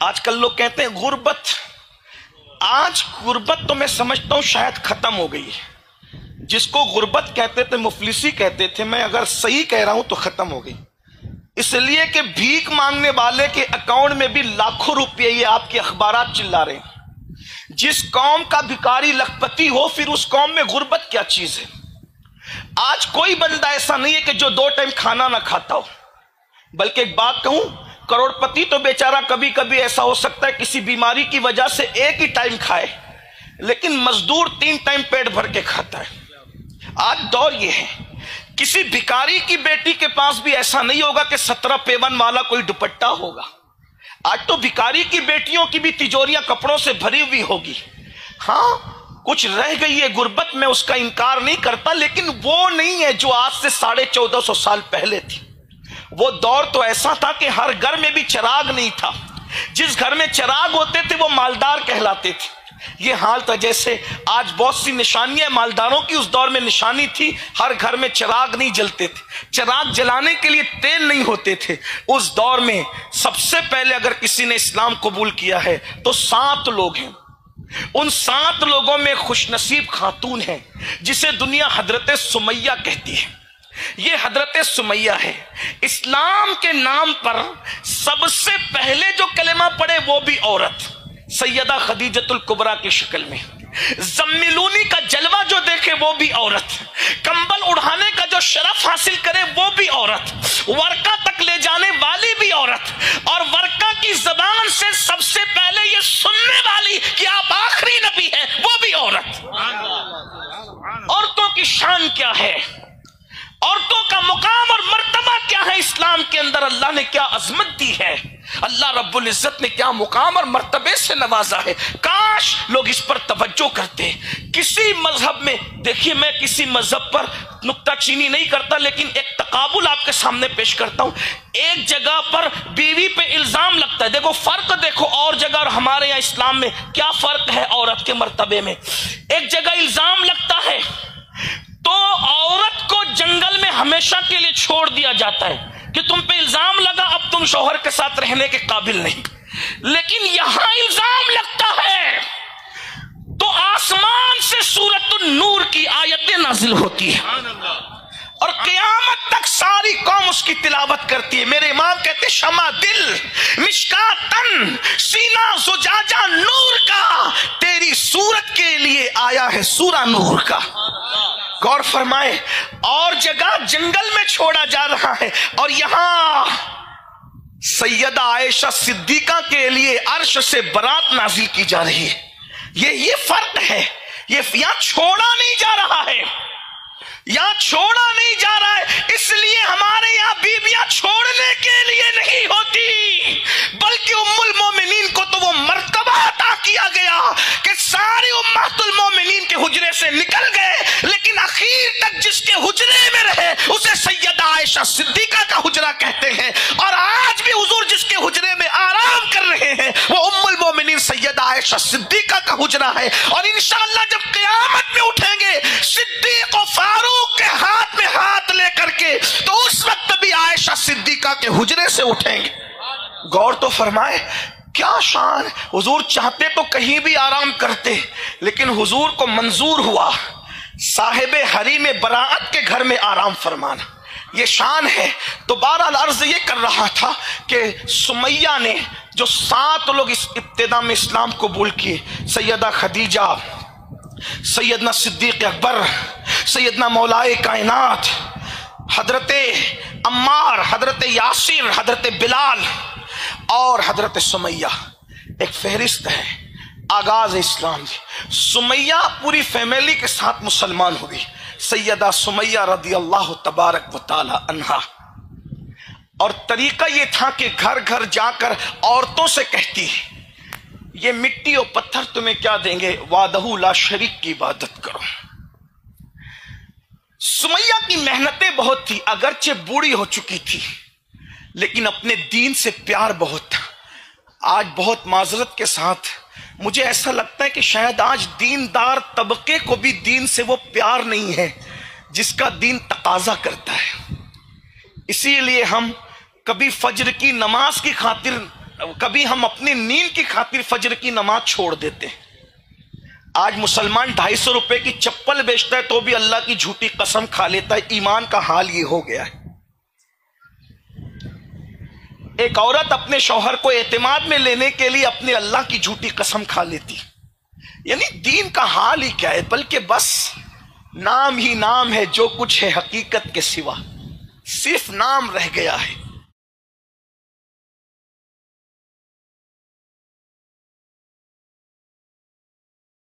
آج کل لوگ کہتے ہیں غربت. آج غربت تو میں سمجھتا ہوں شاید ختم ہو گئی ہے. جس کو غربت کہتے تھے مفلسی کہتے تھے، میں اگر صحیح کہہ رہا ہوں تو ختم ہو گئی. اس لیے کہ بھیک مانگنے والے کے اکاؤنٹ میں بھی لاکھوں روپے، یہ آپ کے اخبارات چلا رہے ہیں. جس قوم کا بھکاری لکھپتی ہو، پھر اس قوم میں غربت کیا چیز ہے؟ آج کوئی بندہ ایسا نہیں ہے کہ جو 2 ٹائم کھانا نہ کھاتا ہو. بلکہ ایک بات کہوں، کروڑ پتی تو بیچارہ کبھی کبھی ایسا ہو سکتا ہے کسی بیماری کی وجہ سے 1 ہی ٹائم کھائے، لیکن مزدور 3 ٹائم پیٹ بھر کے کھاتا ہے. آج دور یہ ہے. کسی بھکاری کی بیٹی کے پاس بھی ایسا نہیں ہوگا کہ 17 پیون والا کوئی دوپٹہ ہوگا. آج تو بھکاری کی بیٹیوں کی بھی تجوریاں کپڑوں سے بھری ہوئی ہوگی. ہاں کچھ رہ گئی ہے غربت، میں اس کا انکار نہیں کرتا، لیکن وہ نہیں ہے جو آج سے 1450 سال پہلے تھی. وہ دور تو ایسا تھا کہ ہر گھر میں بھی چراغ نہیں تھا. جس گھر میں چراغ ہوتے تھے وہ مالدار کہلاتے تھے. یہ حال تھا جیسے آج بہت سی نشانیاں مالداروں کی اس دور میں نشانی تھی. ہر گھر میں چراغ نہیں جلتے تھے، چراغ جلانے کے لیے تیل نہیں ہوتے تھے. اس دور میں سب سے پہلے اگر کسی نے اسلام قبول کیا ہے تو 7 لوگ ہیں. ان 7 لوگوں میں خوش نصیب خاتون ہے جسے دنیا حضرت سمیہ کہتی ہے. یہ حضرت سمیہ ہے. اسلام کے نام پر سب سے پہلے جو کلمہ پڑھے وہ بھی عورت، سیدہ خدیجۃ الکبریٰ کی شکل میں. زملونی کا جلوہ جو دیکھے وہ بھی عورت، کمبل اڑھانے کا جو شرف حاصل کرے وہ بھی عورت، ورقہ تک لے جانے والی بھی عورت، اور ورقہ کی زبان سے سب سے پہلے یہ سننے والی کہ آپ آخری نبی ہیں وہ بھی عورت. عورتوں کی شان کیا ہے، عورتوں کا مقام اور مرتبہ کیا ہے اسلام کے اندر، اللہ نے کیا عظمت دی ہے، اللہ رب العزت نے کیا مقام اور مرتبے سے نوازا ہے. کاش لوگ اس پر توجہ کرتے. کسی مذہب میں دیکھیے، میں کسی مذہب پر نکتہ چینی نہیں کرتا، لیکن ایک تقابل آپ کے سامنے پیش کرتا ہوں. ایک جگہ پر بیوی پہ الزام لگتا ہے، دیکھو فرق دیکھو اور جگہ اور ہمارے یہاں اسلام میں کیا فرق ہے عورت کے مرتبے میں. ایک جگہ الزام لگتا ہے تو عورت کو جنگل میں ہمیشہ کے لیے چھوڑ دیا جاتا ہے کہ تم پہ الزام لگا، اب تم شوہر کے ساتھ رہنے کے قابل نہیں. لیکن یہاں الزام لگتا ہے تو آسمان سے سورۃ النور کی آیتیں نازل ہوتی ہیں اور قیامت تک ساری قوم اس کی تلاوت کرتی ہے. میرے امام کہتے شمع دل مشکاتن، سینہ زجاجہ نور کا، تیری صورت کے لیے آیا ہے سورہ نور کا. غور فرمائے، اور جگہ جنگل میں چھوڑا جا رہا ہے اور یہاں سیدہ عائشہ صدیقہ کے لیے عرش سے برات نازل کی جا رہی ہے. یہ فرق ہے. یہاں چھوڑا نہیں جا رہا ہے، یہاں چھوڑا نہیں جا رہا ہے. اس لیے ہمارے یہاں بیویاں چھوڑنے کے لیے نہیں ہوتی، بلکہ ام المومنین کو تو وہ مرتبہ عطا کیا گیا کہ ساری امہات المومنین کے حجرے سے نکل گئے، لیکن اخیر تک جس کے حجرے میں رہے اسے سیدہ عائشہ صدیقہ کا حجرہ کہتے ہیں. اور آج بھی حضور جس کے حجرے میں آرام کر رہے ہیں وہ ام المومنین سیدہ عائشہ صدیقہ کا حجرہ ہے. اور انشاءاللہ جب قیامت میں اٹھیں گے صدیق و فاروق کے ہاتھ میں ہاتھ لے کر کے، تو اس وقت بھی عائشہ صدیقہ کے حجرے سے اٹھیں گے. غور تو فرمائے کیا شان. حضور چاہتے تو کہیں بھی آرام کرتے، لیکن حضور کو منظور ہوا صاحب حریم براعت کے گھر میں آرام فرمانا. یہ شان ہے. تو بہرحال عرض یہ کر رہا تھا کہ سمیہ نے جو 7 لوگ اس ابتدا میں اسلام قبول کیے، سیدہ خدیجہ، سیدنا صدیق اکبر، سیدنا مولائے کائنات، حضرت عمار، حضرت یاسر، حضرت بلال اور حضرت سمیہ. ایک فہرست ہے آغاز اسلام کی. سمیہ پوری فیملی کے ساتھ مسلمان ہوئی، سیدہ سمیہ رضی اللہ تبارک و تعالی عنہا. اور طریقہ یہ تھا کہ گھر گھر جا کر عورتوں سے کہتی ہے یہ مٹی اور پتھر تمہیں کیا دیں گے، وحدہ لا شریک کی عبادت کرو. سمیہ کی محنتیں بہت تھی، اگرچہ بوڑھی ہو چکی تھی لیکن اپنے دین سے پیار بہت تھا. آج بہت معذرت کے ساتھ مجھے ایسا لگتا ہے کہ شاید آج دیندار طبقے کو بھی دین سے وہ پیار نہیں ہے جس کا دین تقاضا کرتا ہے. اسی لیے ہم کبھی فجر کی نماز کی خاطر کبھی ہم اپنی نیند کی خاطر فجر کی نماز چھوڑ دیتے ہیں. آج مسلمان 250 روپے کی چپل بیچتا ہے تو بھی اللہ کی جھوٹی قسم کھا لیتا ہے. ایمان کا حال یہ ہو گیا ہے. ایک عورت اپنے شوہر کو اعتماد میں لینے کے لیے اپنے اللہ کی جھوٹی قسم کھا لیتی. یعنی دین کا حال ہی کیا ہے, بلکہ بس نام ہی نام ہے, جو کچھ ہے حقیقت کے سوا صرف نام رہ گیا ہے.